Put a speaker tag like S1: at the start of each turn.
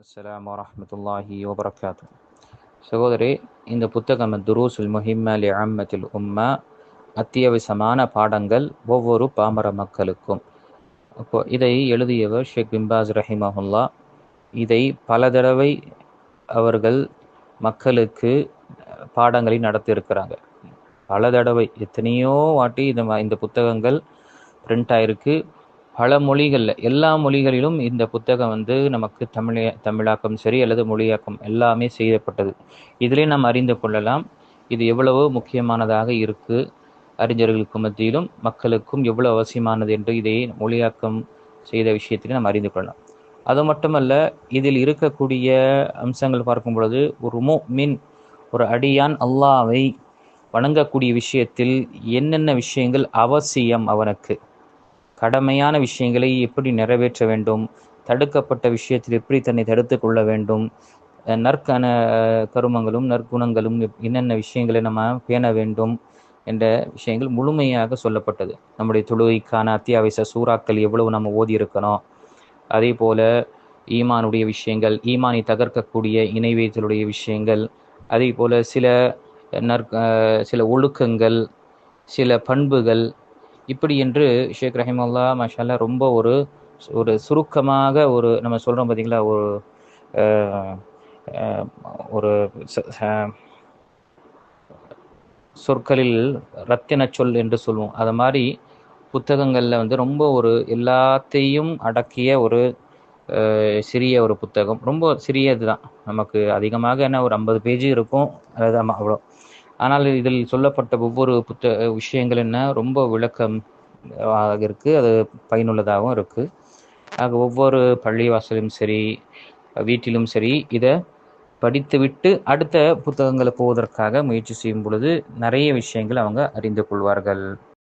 S1: அஸ்ஸலாமு வரஹ்மத்துல்லாஹி வபரகாத்து. சகோதரி, இந்த புத்தகம் துரூசுல் முஹிம்ம லிஅம்மத்தில் உம்ம, அத்தியாவசியமான பாடங்கள் ஒவ்வொரு பாமர மக்களுக்கும். அப்போ இதை எழுதியவர் ஷேக் பின் பாஸ் ரஹிமஹுல்லா. இதை பல தடவை அவர்கள் மக்களுக்கு பாடங்களை நடத்தியிருக்கிறாங்க. பல தடவை, எத்தனையோ வாட்டி இந்த புத்தகங்கள் பிரிண்ட் ஆயிருக்கு. பல மொழிகளில், எல்லா மொழிகளிலும் இந்த புத்தகம் நமக்கு தமிழாக்கம் சரி அல்லது மொழியாக்கம் எல்லாமே செய்யப்பட்டது. இதிலே நாம் அறிந்து கொள்ளலாம் இது எவ்வளவு முக்கியமானதாக இருக்கு, அறிஞர்களுக்கு மத்தியிலும் மக்களுக்கும் எவ்வளவு அவசியமானது என்று இதை மொழியாக்கம் செய்த விஷயத்திலே நாம் அறிந்து கொள்ளலாம். அது மட்டுமல்ல, இதில் இருக்கக்கூடிய அம்சங்கள் பார்க்கும் பொழுது, ஒரு முஃமின், ஒரு அடியான் அல்லாஹ்வை வணங்கக்கூடிய விஷயத்தில் என்னென்ன விஷயங்கள் அவசியம், அவனுக்கு கடமையான விஷயங்களை எப்படி நிறைவேற்ற வேண்டும், தடுக்கப்பட்ட விஷயத்தில் எப்படி தன்னை தடுத்து கொள்ள வேண்டும், கருமங்களும் நற்குணங்களும் என்னென்ன விஷயங்களை நம்ம பேண வேண்டும் என்ற விஷயங்கள் முழுமையாக சொல்லப்பட்டது. நம்முடைய தொழுகைக்கான அத்தியாவசிய சூறாக்கள் எவ்வளவு நம்ம ஓதி இருக்கணும், அதே போல ஈமானுடைய விஷயங்கள், ஈமானை தகர்க்கக்கூடிய இணை வைத்தலுடைய விஷயங்கள், அதே போல சில ஒழுக்கங்கள், சில பண்புகள், இப்படி என்று ஷேக் ரஹிமல்லா மாஷால்லா ரொம்ப ஒரு சுருக்கமாக நம்ம சொல்கிறோம் பார்த்தீங்களா, ஒரு சொற்களில் ரத்தின சொல் என்று சொல்லுவோம். அது மாதிரி புத்தகங்களில் ரொம்ப எல்லாத்தையும் அடக்கிய சிறிய ஒரு புத்தகம். ரொம்ப சிறியது தான், நமக்கு அதிகமாக ஒரு 50 பேஜ் இருக்கும், அதுதான் அவ்வளோ. ஆனால் இதில் சொல்லப்பட்ட ஒவ்வொரு விஷயங்கள் ரொம்ப விளக்கம் இருக்குது, அது பயனுள்ளதாகவும் இருக்குது. ஆக ஒவ்வொரு பள்ளிவாசலும் சரி, வீட்டிலும் சரி, இதை படித்துவிட்டு அடுத்த புத்தகங்களை போவதற்காக முயற்சி செய்யும் பொழுது நிறைய விஷயங்கள் அவங்க அறிந்து கொள்வார்கள்.